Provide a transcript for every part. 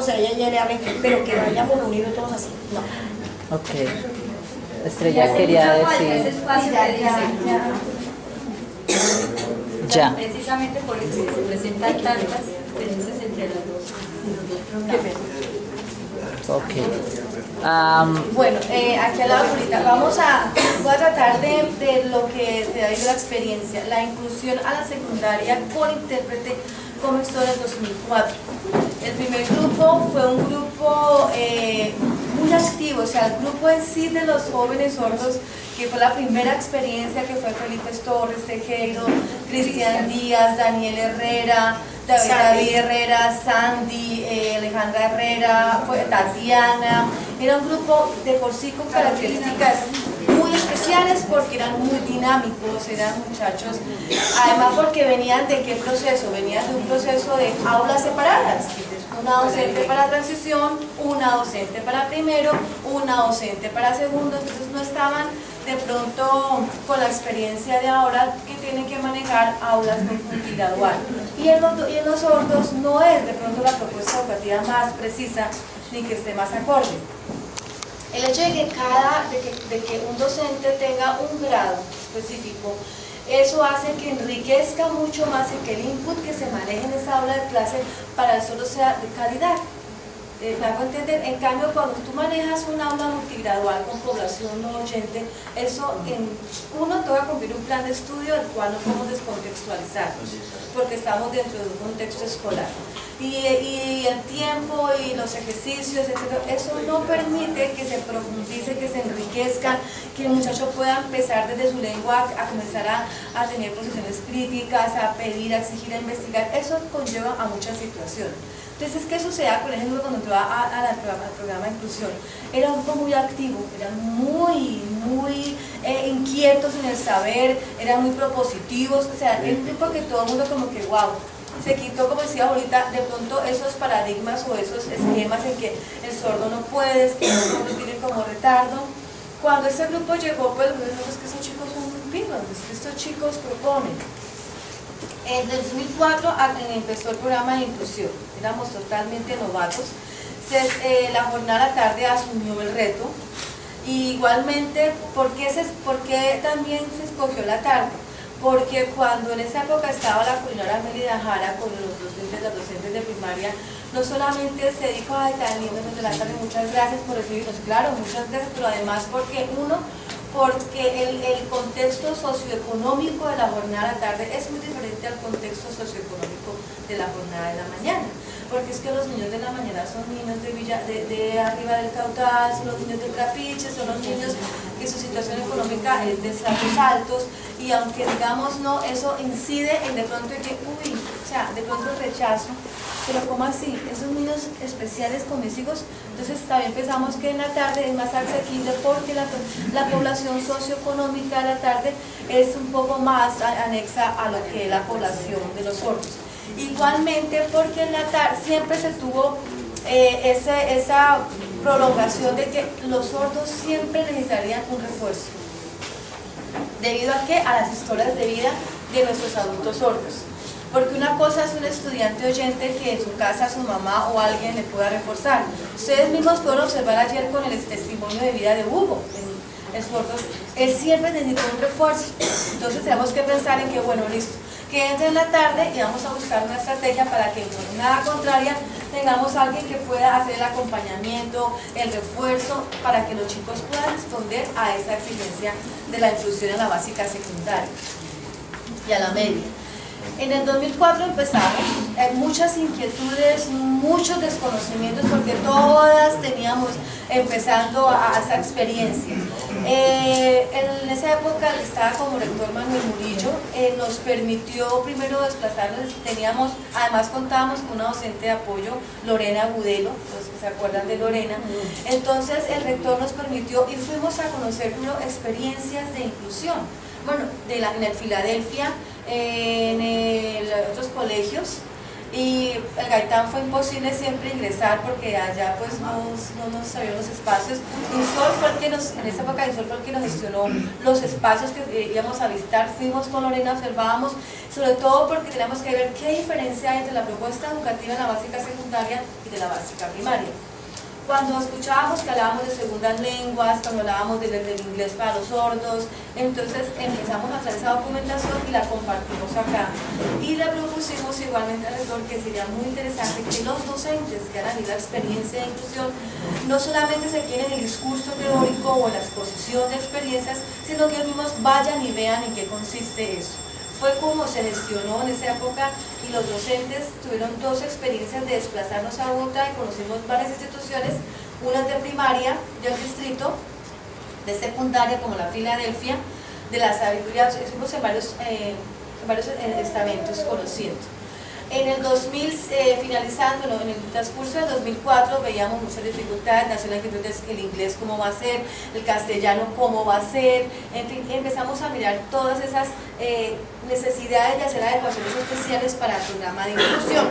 vamos a ella y ella le hable, pero que vayamos reunidos todos así, no. Ok. Estrella quería decir. Ya. Precisamente por eso se presentan tantas diferencias entre los dos programas. Ok. Bueno, aquí al lado ahorita voy a tratar de lo que te ha ido la experiencia, la inclusión a la secundaria con intérprete comenzó en el 2004. El primer grupo fue un grupo muy activo, o sea, el grupo en sí de los jóvenes sordos, que fue la primera experiencia, que fue Felipe Torres Tejero, Cristian Díaz, Daniel Herrera, David Herrera, Sandy, Alejandra Herrera, Tatiana. Era un grupo de por sí con características muy especiales porque eran muy dinámicos, eran muchachos, además porque venían de qué proceso, venían de un proceso de aulas separadas, una docente para transición, una docente para primero, una docente para segundo, entonces no estaban de pronto con la experiencia de ahora que tienen que manejar aulas multigradual. Y en los sordos no es de pronto la propuesta educativa más precisa ni que esté más acorde. El hecho de que un docente tenga un grado específico, eso hace que enriquezca mucho más y que el input que se maneje en esa aula de clase para el sordo sea de calidad. ¿Me hago entender? En cambio, cuando tú manejas un aula multigradual con población no oyente, eso uno te va a cumplir un plan de estudio el cual no podemos descontextualizar, porque estamos dentro de un contexto escolar. Y el tiempo y los ejercicios, etc., eso no permite que se profundice, que se enriquezca, que el muchacho pueda empezar desde su lengua a comenzar a tener posiciones críticas, a pedir, a exigir, a investigar. Eso conlleva a muchas situaciones. Entonces, ¿qué sucedía, por ejemplo, cuando entraba al programa de inclusión? Era un grupo muy activo, eran muy inquietos en el saber, eran muy propositivos, o sea, era un grupo que todo el mundo como que, wow, se quitó, como decía ahorita, de pronto esos paradigmas o esos esquemas en que el sordo no puede, que el sordo tiene como retardo. Cuando ese grupo llegó, pues, es que esos chicos son muy vivos, es que estos chicos proponen. En el 2004 empezó el programa de inclusión, éramos totalmente novatos. La jornada a la tarde asumió el reto. Y igualmente, ¿por qué también se escogió la tarde? Porque cuando en esa época estaba la coordinadora Melida Jara con las docentes de primaria, no solamente se dijo, ay, tan lindo de la tarde, muchas gracias por recibirnos, claro, muchas gracias, pero además porque el contexto socioeconómico de la jornada de la tarde es muy diferente al contexto socioeconómico de la jornada de la mañana, porque es que los niños de la mañana son niños de arriba del caudal, son los niños de Trapiche, son los niños que su situación económica es de estratos altos, y aunque digamos no, eso incide en de pronto en que, o sea, de pronto el rechazo, pero ¿cómo así? Esos niños especiales con mis hijos, entonces también pensamos que en la tarde es más asequible porque la población socioeconómica de la tarde es un poco más anexa a lo que es la población de los sordos. Igualmente porque en la tarde siempre se tuvo esa prolongación de que los sordos siempre necesitarían un refuerzo. ¿Debido a qué? A las historias de vida de nuestros adultos sordos. Porque una cosa es un estudiante oyente que en su casa su mamá o alguien le pueda reforzar. Ustedes mismos pueden observar ayer con el testimonio de vida de Hugo, el sordo, él siempre necesita un refuerzo. Entonces tenemos que pensar en que, bueno, listo, que entre en la tarde y vamos a buscar una estrategia para que en jornada contraria tengamos a alguien que pueda hacer el acompañamiento, el refuerzo, para que los chicos puedan responder a esa exigencia de la inclusión en la básica secundaria y a la media. En el 2004 empezamos, muchas inquietudes, muchos desconocimientos, porque todas teníamos empezando a esa experiencia. En esa época estaba como rector Manuel Murillo, nos permitió primero desplazarnos, además contábamos con una docente de apoyo, Lorena Agudelo, los que se acuerdan de Lorena. Entonces el rector nos permitió y fuimos a conocer primero experiencias de inclusión. Bueno, en el Filadelfia, en otros colegios, Y el Gaitán fue imposible siempre ingresar porque allá pues no nos sabían los espacios. Insol fue el que en esa época Insol fue el que nos gestionó los espacios que íbamos a visitar. Fuimos con Lorena, observábamos, sobre todo porque teníamos que ver qué diferencia hay entre la propuesta educativa en la básica secundaria y de la básica primaria. Cuando escuchábamos que hablábamos de segundas lenguas, cuando hablábamos del inglés para los sordos, entonces empezamos a hacer esa documentación y la compartimos acá. Y le propusimos igualmente al rector que sería muy interesante que los docentes que han vivido la experiencia de inclusión no solamente se queden en el discurso teórico o en la exposición de experiencias, sino que ellos mismos vayan y vean en qué consiste eso. Fue como se gestionó en esa época y los docentes tuvieron dos experiencias de desplazarnos a Bogotá y conocimos varias instituciones, una de primaria del distrito, de secundaria como la Filadelfia, de la sabiduría, estuvimos en varios estamentos conociendo. En el 2000, finalizando, en el transcurso del 2004 veíamos muchas dificultades, nació la inquietud de el inglés cómo va a ser, el castellano cómo va a ser, en fin, empezamos a mirar todas esas necesidades de hacer adecuaciones especiales para el programa de inclusión.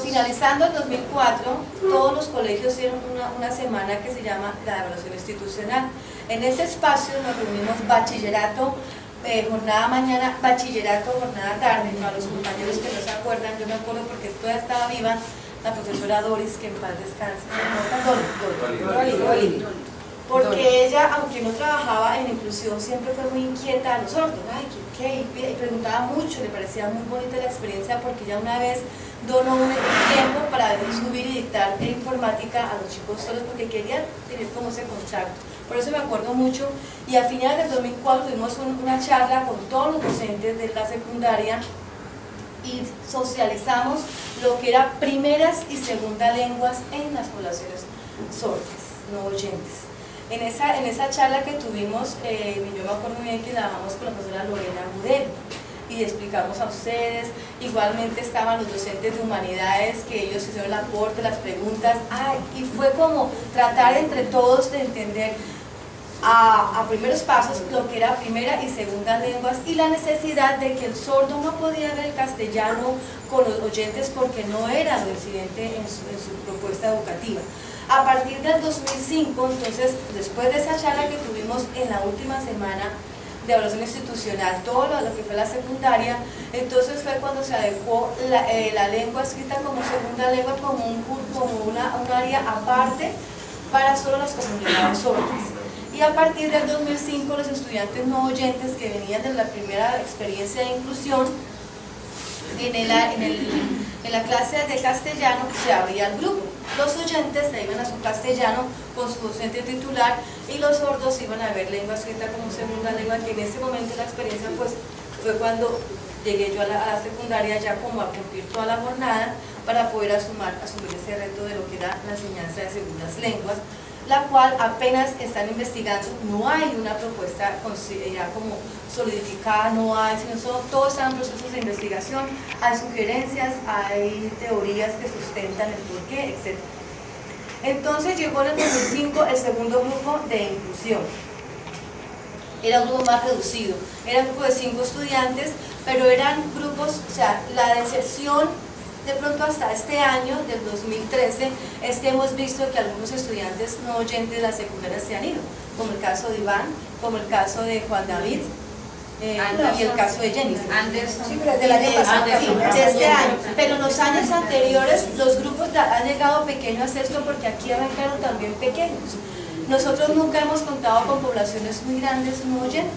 Finalizando el 2004, todos los colegios hicieron una semana que se llama la evaluación institucional. En ese espacio nos reunimos bachillerato, jornada mañana, bachillerato, jornada tarde. Para los compañeros que no se acuerdan, yo me acuerdo porque todavía estaba viva la profesora Doris, que en paz descanse, Dolly. Porque ella, aunque no trabajaba en inclusión, siempre fue muy inquieta a los sordos. Ay, ¿qué? Y preguntaba mucho, le parecía muy bonita la experiencia porque ella una vez donó un tiempo para subir y dictar informática a los chicos solos porque quería tener como ese contacto. Por eso me acuerdo mucho. Y a finales del 2004 tuvimos una charla con todos los docentes de la secundaria y socializamos lo que era primeras y segundas lenguas en las poblaciones sordas, no oyentes. En esa charla que tuvimos, yo me acuerdo muy bien que la dejamos con la profesora Lorena Budel y explicamos a ustedes. Igualmente estaban los docentes de humanidades que ellos hicieron el aporte, las preguntas, y fue como tratar entre todos de entender a primeros pasos lo que era primera y segunda lenguas y la necesidad de que el sordo no podía ver el castellano con los oyentes porque no era lo incidente en su propuesta educativa. A partir del 2005, entonces, después de esa charla que tuvimos en la última semana de evaluación institucional, todo lo que fue la secundaria, entonces fue cuando se adecuó la lengua escrita como segunda lengua como un área aparte para solo las comunidades sordas. Y a partir del 2005 los estudiantes no oyentes que venían de la primera experiencia de inclusión, en la clase de castellano se abría el grupo. Los oyentes se iban a su castellano con su docente titular y los sordos iban a ver lengua escrita como segunda lengua, que en ese momento la experiencia pues fue cuando llegué yo a la secundaria ya como a cumplir toda la jornada para poder asumir ese reto de lo que era la enseñanza de segundas lenguas, la cual apenas están investigando. No hay una propuesta ya como solidificada, no hay, sino todos están en procesos de investigación, hay sugerencias, hay teorías que sustentan el porqué, etc. Entonces llegó en el 2005 el segundo grupo de inclusión. Era un grupo más reducido, era un grupo de 5 estudiantes, pero eran grupos, o sea, la deserción de pronto hasta este año, del 2013, es que hemos visto que algunos estudiantes no oyentes de la secundaria se han ido, como el caso de Iván, como el caso de Juan David, y el caso de Jennifer. Sí, pero del año pasado. Sí, de este año. Pero en los años anteriores los grupos han llegado pequeños a esto porque aquí arrancaron también pequeños. Nosotros nunca hemos contado con poblaciones muy grandes no oyentes.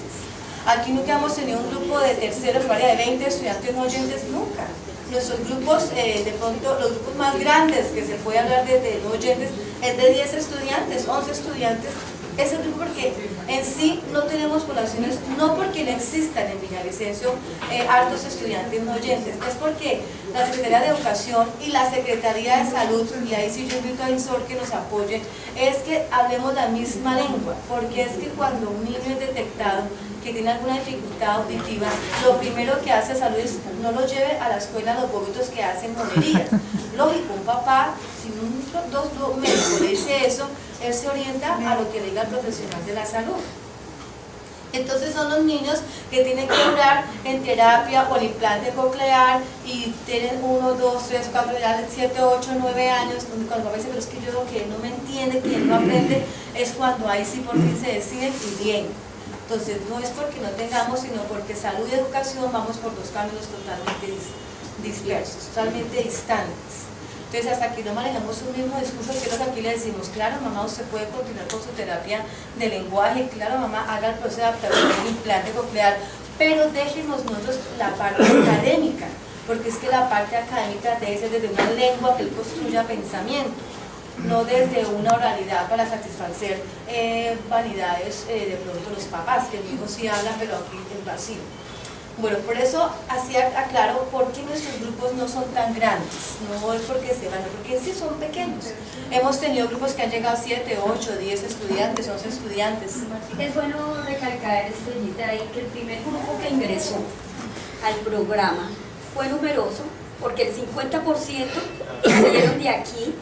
Aquí nunca hemos tenido un grupo de tercero, primaria de 20 estudiantes no oyentes, nunca. Nuestros grupos, de pronto, los grupos más grandes que se puede hablar de no oyentes, es de 10 estudiantes, 11 estudiantes. Es el grupo porque en sí no tenemos poblaciones, no porque no existan en Villavicencio hartos estudiantes no oyentes, es porque la Secretaría de Educación y la Secretaría de Salud, y ahí sí yo invito a INSOR que nos apoye, es que hablemos la misma lengua, porque es que cuando un niño es detectado que tiene alguna dificultad auditiva, lo primero que hace Salud es no lo lleve a la escuela a los bobitos que hacen monerías. Lógico, un papá, si un médico le dice eso, él se orienta a lo que le diga el profesional de la salud. Entonces son los niños que tienen que durar en terapia o en implante coclear y tienen 1, 2, 3, 4, ya 7, 8, 9 años, cuando a veces, pero es que yo lo que no me entiende, que no aprende, es cuando ahí sí por fin se deciden y bien. Entonces no es porque no tengamos, sino porque salud y educación vamos por dos caminos totalmente dispersos, totalmente distantes. Entonces hasta aquí no manejamos un mismo discurso, que es lo que aquí le decimos, claro mamá, usted puede continuar con su terapia de lenguaje, claro mamá, haga el proceso de adaptación del implante coclear, pero déjenos nosotros la parte académica, porque es que la parte académica debe ser desde una lengua que él construya pensamiento, no desde una oralidad para satisfacer vanidades de pronto los papás, que mi hijo sí habla, pero aquí es vacío. Bueno, por eso así aclaro por qué nuestros grupos no son tan grandes, no es porque se van, porque sí son pequeños. Hemos tenido grupos que han llegado a 7, 8, 10 estudiantes, 11 estudiantes. Es bueno recalcar, Estrellita, ahí que el primer grupo que ingresó al programa fue numeroso, porque el 50% salieron de aquí,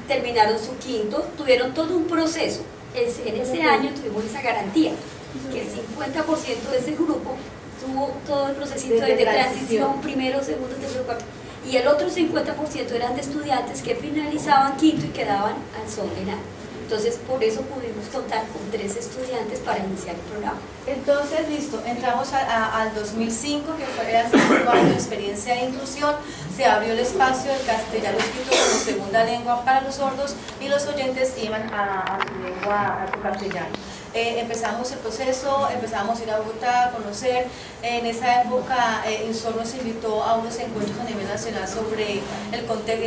terminaron su quinto, tuvieron todo un proceso. En ese año tuvimos esa garantía, que el 50% de ese grupo tuvo todo el procesito de transición, primero, segundo, tercero, cuarto, y el otro 50% eran de estudiantes que finalizaban quinto y quedaban al sol de nada. Entonces, por eso pudimos contar con 3 estudiantes para iniciar el programa. Entonces, listo, entramos al 2005, que fue el segundo año de experiencia de inclusión, se abrió el espacio del castellano escrito como segunda lengua para los sordos y los oyentes iban a su lengua, a su castellano. Empezamos el proceso, empezamos a ir a Bogotá a conocer. En esa época INSOR nos invitó a unos encuentros a nivel nacional sobre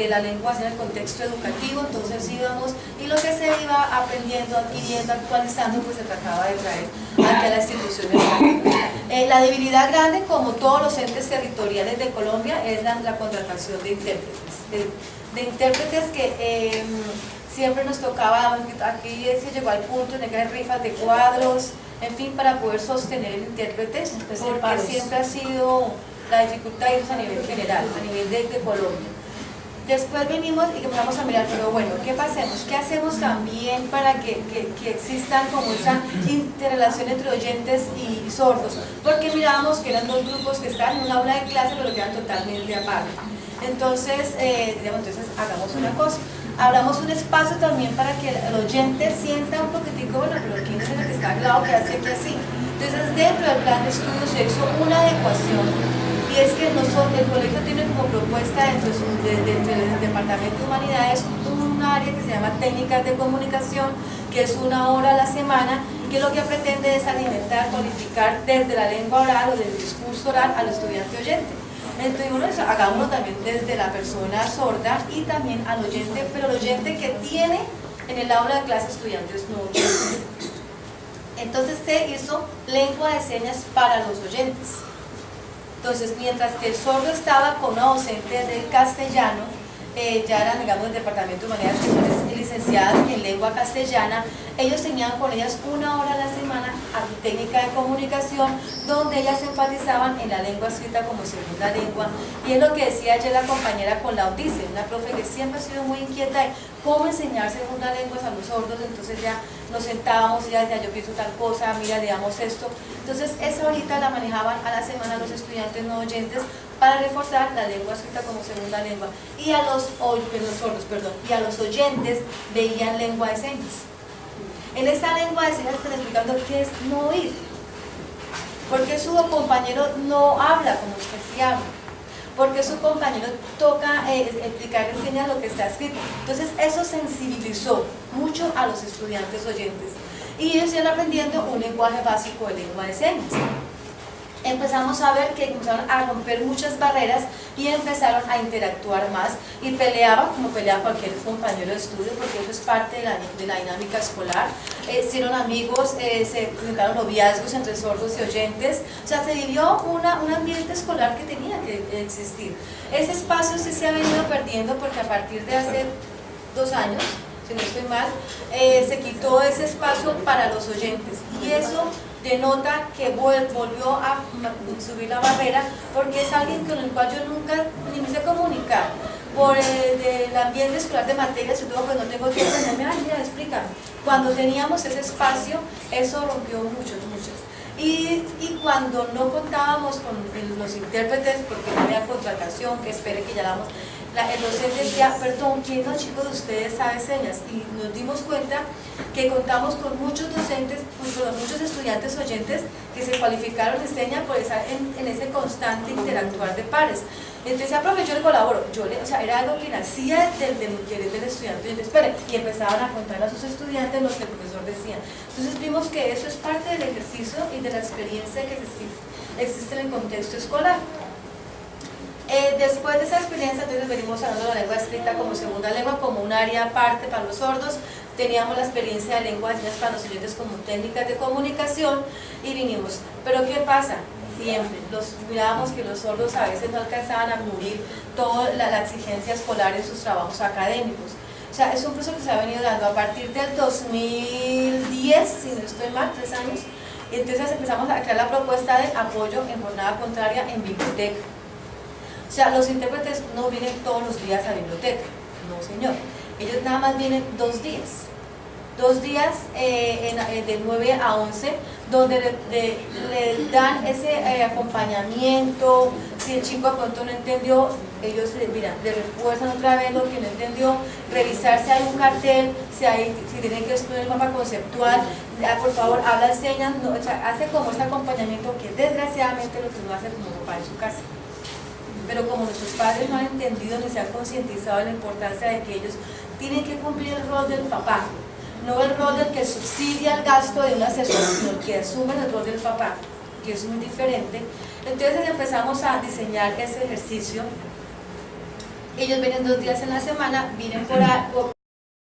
la lengua en el contexto educativo, entonces íbamos y lo que se iba aprendiendo, adquiriendo, actualizando, pues se trataba de traer ante la institución educativa. La debilidad grande, como todos los entes territoriales de Colombia, es la contratación de intérpretes, de intérpretes que siempre nos tocaba, aquí se llegó al punto de que hay rifas de cuadros, en fin, para poder sostener el intérprete, porque siempre ha sido la dificultad y eso a nivel general, a nivel de Colombia. Después venimos y empezamos a mirar, pero bueno, ¿qué pasemos? ¿Qué hacemos también para que existan como esa interrelación entre oyentes y sordos? Porque mirábamos que eran dos grupos que estaban en un aula de clase, pero que eran totalmente aparte. Entonces, hagamos una cosa. Abramos un espacio también para que el oyente sienta un poquitico, bueno, pero ¿quién es el que está al lado que hace que así? Entonces, dentro del plan de estudio se hizo una adecuación, y es que el colegio tiene como propuesta dentro del Departamento de Humanidades un área que se llama Técnicas de Comunicación, que es 1 hora a la semana, que lo que pretende es alimentar, cualificar desde la lengua oral o del discurso oral al estudiante oyente. Entonces, bueno, eso, hagámoslo también desde la persona sorda y también al oyente, pero el oyente que tiene en el aula de clase estudiantes no oyentes. Entonces se hizo lengua de señas para los oyentes. Entonces, mientras que el sordo estaba con una docente del castellano, ya eran, digamos, del Departamento de Humanidades, que son licenciadas en lengua castellana, ellos tenían con ellas 1 hora a la semana a técnica de comunicación, donde ellas enfatizaban en la lengua escrita como segunda lengua, y es lo que decía ayer la compañera con la Audice, una profe que siempre ha sido muy inquieta de cómo enseñar segunda lengua a los sordos. Entonces ya nos sentábamos y ya decía, yo pienso tal cosa, mira, leamos esto. Entonces esa ahorita la manejaban a la semana los estudiantes no oyentes para reforzar la lengua escrita como segunda lengua, y a los oyentes veían lengua de señas. En esta lengua de señas están explicando qué es no oír, porque su compañero no habla como usted sí habla, porque su compañero toca explicar en señas lo que está escrito. Entonces eso sensibilizó mucho a los estudiantes oyentes y ellos iban aprendiendo un lenguaje básico de lengua de señas. Empezamos a ver que empezaron a romper muchas barreras y empezaron a interactuar más y peleaban como pelea cualquier compañero de estudio, porque eso es parte de la dinámica escolar. Hicieron amigos, se presentaron noviazgos entre sordos y oyentes, o sea, se vivió un ambiente escolar que tenía que existir. Ese espacio sí se ha venido perdiendo porque a partir de hace 2 años, si no estoy mal, se quitó ese espacio para los oyentes, y eso denota que volvió a subir la barrera, porque es alguien con el cual yo nunca ni me sé comunicar por el ambiente escolar de materias y todo, pues no tengo tiempo de decirme, ay, mira, explícame. Cuando teníamos ese espacio, eso rompió muchas. Y cuando no contábamos con los intérpretes, porque no había contratación, que espere que ya damos, el docente decía, perdón, ¿quién de los chicos de ustedes sabe señas? Y nos dimos cuenta que contamos con muchos docentes, muchos estudiantes oyentes que se cualificaron de señas por estar en ese constante interactuar de pares. Entonces, profe, yo le colaboro, o sea, era algo que nacía del interés del estudiante, y empezaban a contar a sus estudiantes lo que el profesor decía. Entonces vimos que eso es parte del ejercicio y de la experiencia que existe en el contexto escolar. Después de esa experiencia, entonces venimos hablando de la lengua escrita como segunda lengua, como un área aparte para los sordos. Teníamos la experiencia de lengua de señas para los oyentes como técnicas de comunicación y vinimos. Pero ¿qué pasa? Siempre mirábamos que los sordos a veces no alcanzaban a cubrir toda la exigencia escolar en sus trabajos académicos. O sea, es un proceso que se ha venido dando a partir del 2010, si no estoy mal, 3 años. Y entonces empezamos a crear la propuesta de apoyo en jornada contraria en biblioteca. O sea, los intérpretes no vienen todos los días a biblioteca, no señor. Ellos nada más vienen 2 días. 2 días de 9 a 11, donde le dan ese acompañamiento. Si el chico de pronto no entendió, ellos le refuerzan otra vez lo que no entendió, revisar si hay un cartel, si tienen que estudiar el mapa conceptual, por favor, habla señas, no, o sea, hace como ese acompañamiento que desgraciadamente lo que uno hace como papá en su casa. Pero como nuestros padres no han entendido ni se han concientizado de la importancia de que ellos tienen que cumplir el rol del papá, no el rol del que subsidia el gasto de un asesor, sino el que asume el rol del papá, que es muy diferente. Entonces empezamos a diseñar ese ejercicio. Ellos vienen 2 días en la semana, vienen por